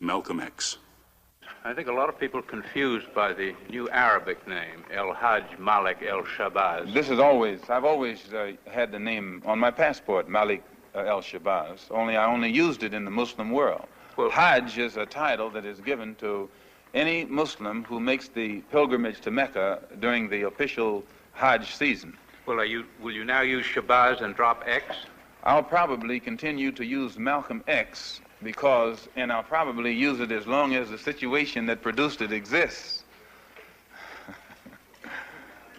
Malcolm X. I think a lot of people are confused by the new Arabic name, El-Hajj Malik El-Shabazz. I've always had the name on my passport, Malik El-Shabazz, only I only used it in the Muslim world. Well, Hajj is a title that is given to any Muslim who makes the pilgrimage to Mecca during the official Hajj season. Well, will you now use Shabazz and drop X? I'll probably continue to use Malcolm X and I'll probably use it as long as the situation that produced it exists.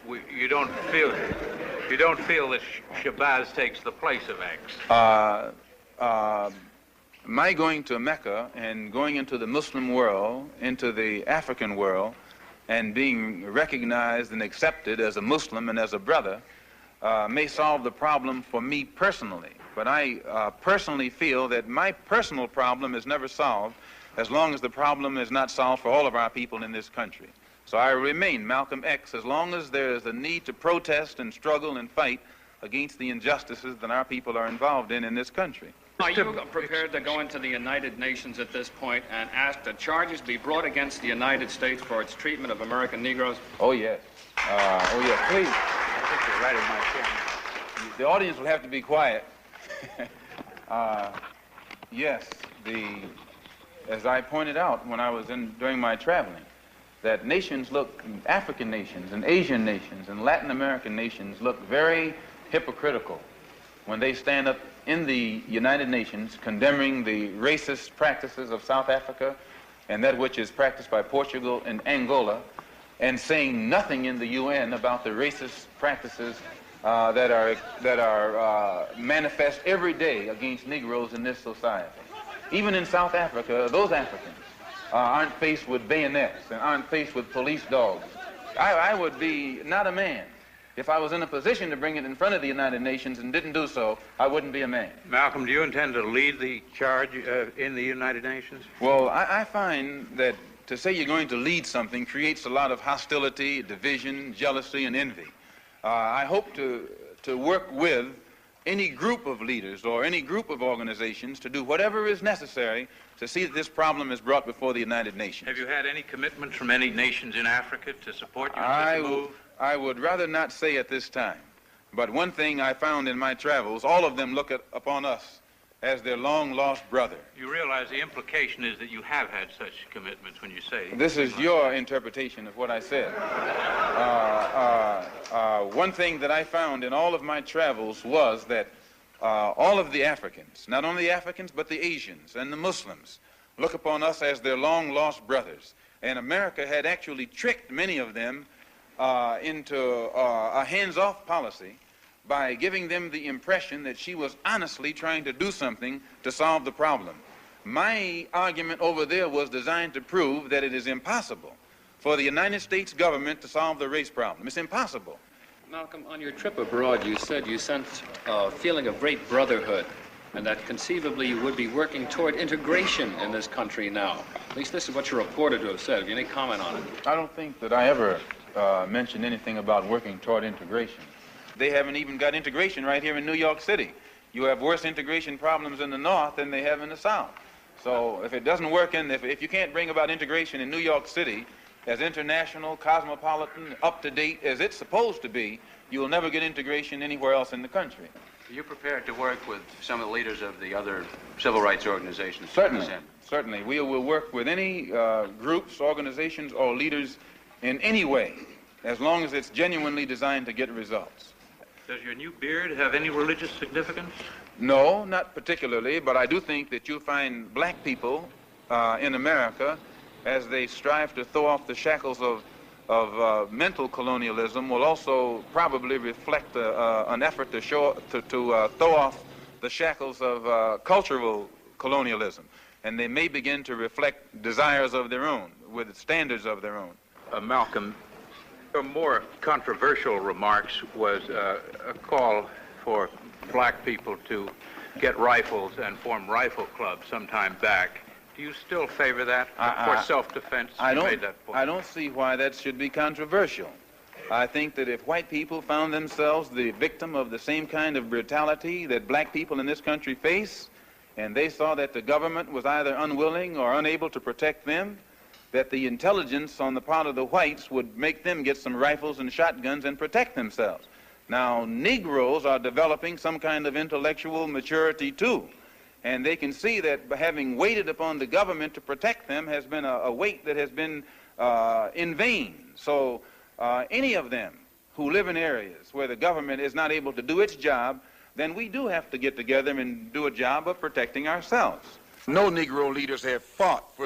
You don't feel that Shabazz takes the place of X? My going to Mecca and going into the Muslim world, into the African world, and being recognized and accepted as a Muslim and as a brother may solve the problem for me personally. But I personally feel that my personal problem is never solved as long as the problem is not solved for all of our people in this country. So I remain Malcolm X as long as there is a need to protest and struggle and fight against the injustices that our people are involved in this country. Are you prepared to go into the United Nations at this point and ask that charges be brought against the United States for its treatment of American Negroes? Oh, yes. Oh, yes, please. I think you're right in my chair. The audience will have to be quiet. Yes, as I pointed out when I was during my traveling, that African nations and Asian nations and Latin American nations look very hypocritical when they stand up in the United Nations condemning the racist practices of South Africa and that which is practiced by Portugal and Angola, and saying nothing in the UN about the racist practices that are manifest every day against Negroes in this society. Even in South Africa, those Africans aren't faced with bayonets and aren't faced with police dogs. I would be not a man. If I was in a position to bring it in front of the United Nations and didn't do so, I wouldn't be a man. Malcolm, do you intend to lead the charge in the United Nations? Well, I find that to say you're going to lead something creates a lot of hostility, division, jealousy, and envy. I hope to work with any group of leaders or any group of organizations to do whatever is necessary to see that this problem is brought before the United Nations. Have you had any commitments from any nations in Africa to support you in this move? I would rather not say at this time, but one thing I found in my travels, all of them look upon us as their long-lost brother. You realize the implication is that you have had such commitments when you say... This is your interpretation of what I said. One thing that I found in all of my travels was that all of the Africans, not only the Africans, but the Asians and the Muslims, look upon us as their long-lost brothers. And America had actually tricked many of them into a hands-off policy by giving them the impression that she was honestly trying to do something to solve the problem. My argument over there was designed to prove that it is impossible for the United States government to solve the race problem. It's impossible. Malcolm, on your trip abroad, you said you sensed a feeling of great brotherhood and that conceivably you would be working toward integration in this country now. At least this is what you're reported to have said. Have you any comment on it? I don't think that I ever mentioned anything about working toward integration. They haven't even got integration right here in New York City. You have worse integration problems in the North than they have in the South. So if it doesn't work if you can't bring about integration in New York City as international, cosmopolitan, up-to-date as it's supposed to be, you will never get integration anywhere else in the country. Are you prepared to work with some of the leaders of the other civil rights organizations? Certainly, certainly. We will work with any groups, organizations, or leaders in any way, as long as it's genuinely designed to get results. Does your new beard have any religious significance? No, not particularly, but I do think that you'll find black people in America, as they strive to throw off the shackles of mental colonialism, will also probably reflect an effort to throw off the shackles of cultural colonialism. And they may begin to reflect desires of their own, with standards of their own. Malcolm, your more controversial remarks was a call for black people to get rifles and form rifle clubs sometime back. Do you still favor that for self-defense? I don't see why that should be controversial. I think that if white people found themselves the victim of the same kind of brutality that black people in this country face, and they saw that the government was either unwilling or unable to protect them, that the intelligence on the part of the whites would make them get some rifles and shotguns and protect themselves. Now, Negroes are developing some kind of intellectual maturity too, and they can see that having waited upon the government to protect them has been a wait that has been in vain. So any of them who live in areas where the government is not able to do its job, then we do have to get together and do a job of protecting ourselves. No Negro leaders have fought for